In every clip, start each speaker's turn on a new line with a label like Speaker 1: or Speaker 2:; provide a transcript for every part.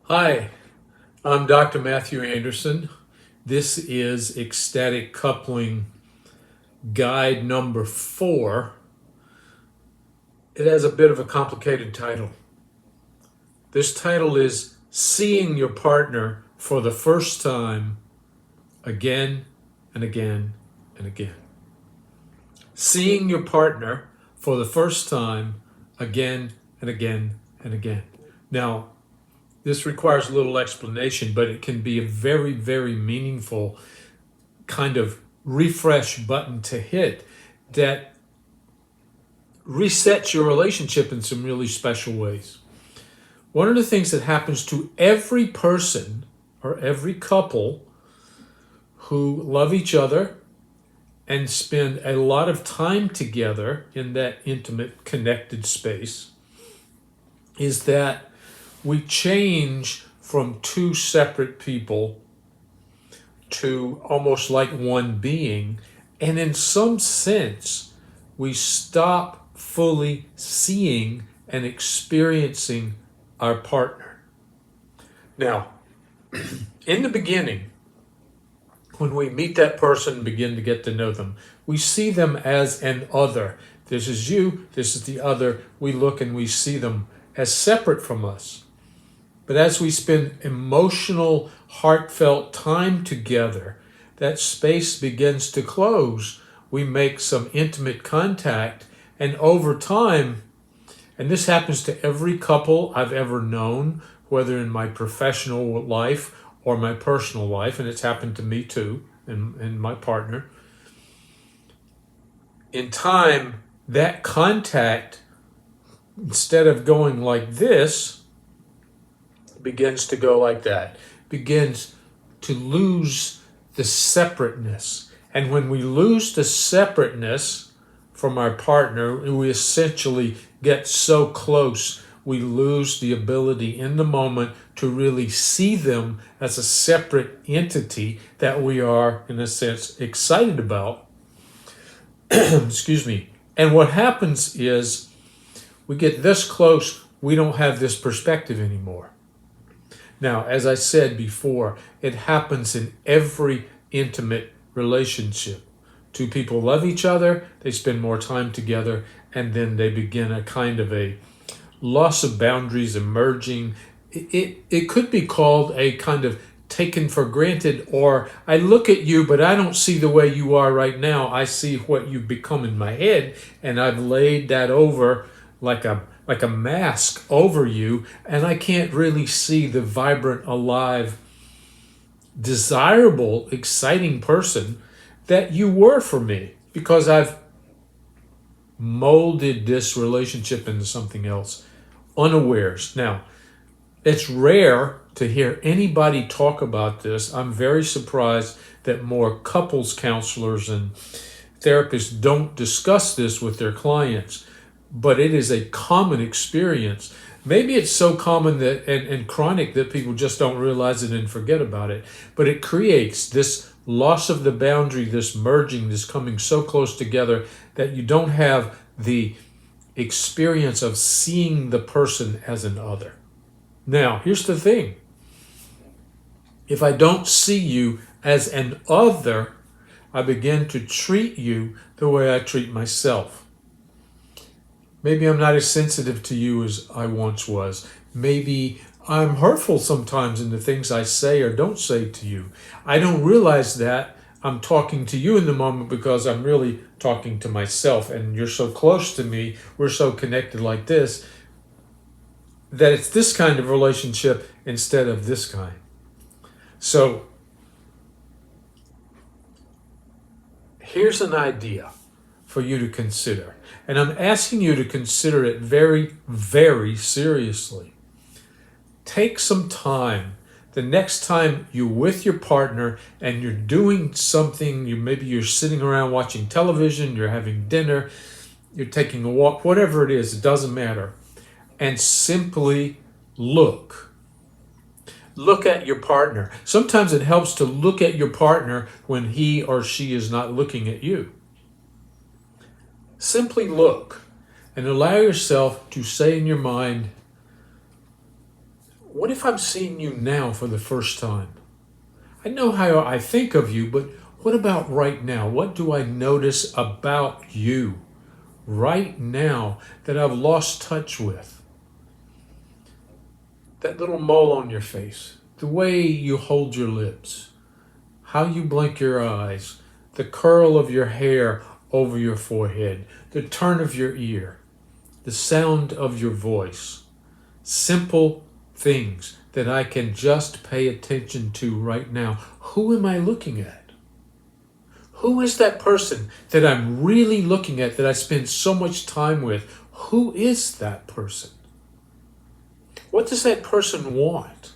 Speaker 1: Hi, I'm Dr. Matthew Anderson. This is Ecstatic Coupling Guide number 4. It has a bit of a complicated title. This title is Seeing Your Partner for the First Time Again and Again and Again. Seeing your partner for the first time again and again and again. Now, this requires a little explanation, but it can be a very, very meaningful kind of refresh button to hit that resets your relationship in some really special ways. One of the things that happens to every person or every couple who love each other and spend a lot of time together in that intimate, connected space is that we change from two separate people to almost like one being, and in some sense, we stop fully seeing and experiencing our partner. Now, in the beginning, when we meet that person and begin to get to know them, we see them as an other. This is you, this is the other. We look and we see them as separate from us. But as we spend emotional, heartfelt time together, that space begins to close. We make some intimate contact, and over time, and this happens to every couple I've ever known, whether in my professional life or my personal life, and it's happened to me too, and my partner. In time, that contact, instead of going like this, begins to go like that, begins to lose the separateness. And when we lose the separateness from our partner, we essentially get so close, we lose the ability in the moment to really see them as a separate entity that we are, in a sense, excited about. Excuse me. And what happens is we get this close, we don't have this perspective anymore. Now, as I said before, it happens in every intimate relationship. Two people love each other, they spend more time together, and then they begin a kind of a loss of boundaries emerging. It could be called a kind of taken for granted, or I look at you, but I don't see the way you are right now. I see what you've become in my head, and I've laid that over like a mask over you, and I can't really see the vibrant, alive, desirable, exciting person that you were for me, because I've molded this relationship into something else unawares. Now, it's rare to hear anybody talk about this. I'm very surprised that more couples counselors and therapists don't discuss this with their clients, but it is a common experience. Maybe it's so common that and chronic that people just don't realize it and forget about it. But it creates this loss of the boundary, this merging, this coming so close together that you don't have the experience of seeing the person as an other. Now, here's the thing. If I don't see you as an other, I begin to treat you the way I treat myself. Maybe I'm not as sensitive to you as I once was. Maybe I'm hurtful sometimes in the things I say or don't say to you. I don't realize that I'm talking to you in the moment because I'm really talking to myself, and you're so close to me, we're so connected like this, that it's this kind of relationship instead of this kind. So here's an idea for you to consider. And I'm asking you to consider it very, very seriously. Take some time. The next time you're with your partner and you're doing something, maybe you're sitting around watching television, you're having dinner, you're taking a walk, whatever it is, it doesn't matter. And simply look. Look at your partner. Sometimes it helps to look at your partner when he or she is not looking at you. Simply look and allow yourself to say in your mind, What if I'm seeing you now for the first time? I know how I think of you, but what about right now? What do I notice about you right now that I've lost touch with? That little mole on your face, the way you hold your lips, how you blink your eyes, the curl of your hair over your forehead, the turn of your ear, the sound of your voice. Simple things that I can just pay attention to right now. Who am I looking at? Who is that person that I'm really looking at, that I spend so much time with? Who is that person? What does that person want?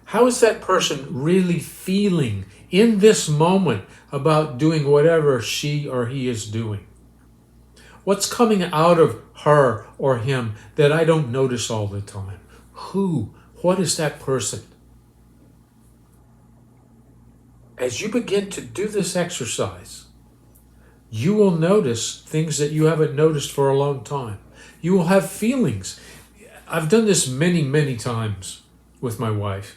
Speaker 1: How is that person really feeling in this moment about doing whatever she or he is doing? What's coming out of her or him that I don't notice all the time? What is that person? As you begin to do this exercise, you will notice things that you haven't noticed for a long time. You will have feelings. I've done this many, many times with my wife.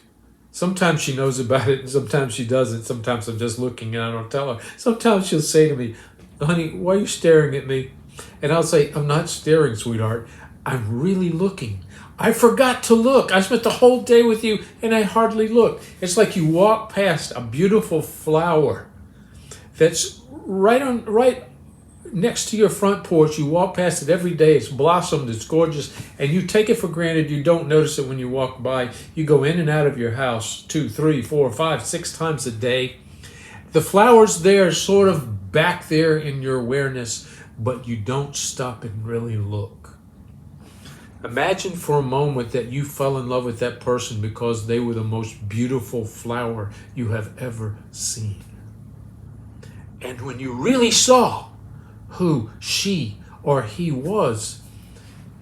Speaker 1: Sometimes she knows about it and sometimes she doesn't. Sometimes I'm just looking and I don't tell her. Sometimes she'll say to me, "Honey, why are you staring at me?" And I'll say, "I'm not staring, sweetheart. I'm really looking. I forgot to look. I spent the whole day with you and I hardly looked." It's like you walk past a beautiful flower that's right next to your front porch. You walk past it every day. It's blossomed, it's gorgeous, and you take it for granted. You don't notice it when you walk by. You go in and out of your house 2, 3, 4, 5, 6 times a day. The flower's there, sort of back there in your awareness, but you don't stop and really look. Imagine for a moment that you fell in love with that person because they were the most beautiful flower you have ever seen. And when you really saw who she or he was,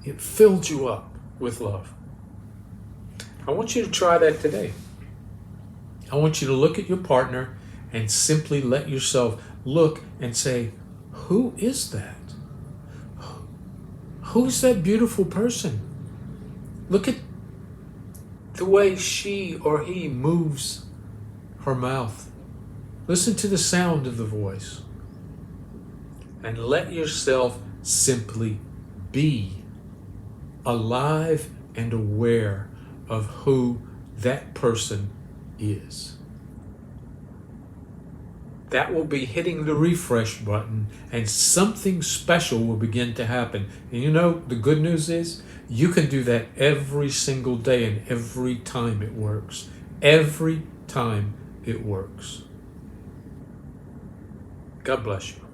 Speaker 1: it filled you up with love. I want you to try that today. I want you to look at your partner and simply let yourself look and say, who is that? Who's that beautiful person? Look at the way she or he moves her mouth. Listen to the sound of the voice. And let yourself simply be alive and aware of who that person is. That will be hitting the refresh button and something special will begin to happen. And you know, the good news is you can do that every single day and every time it works. Every time it works. God bless you.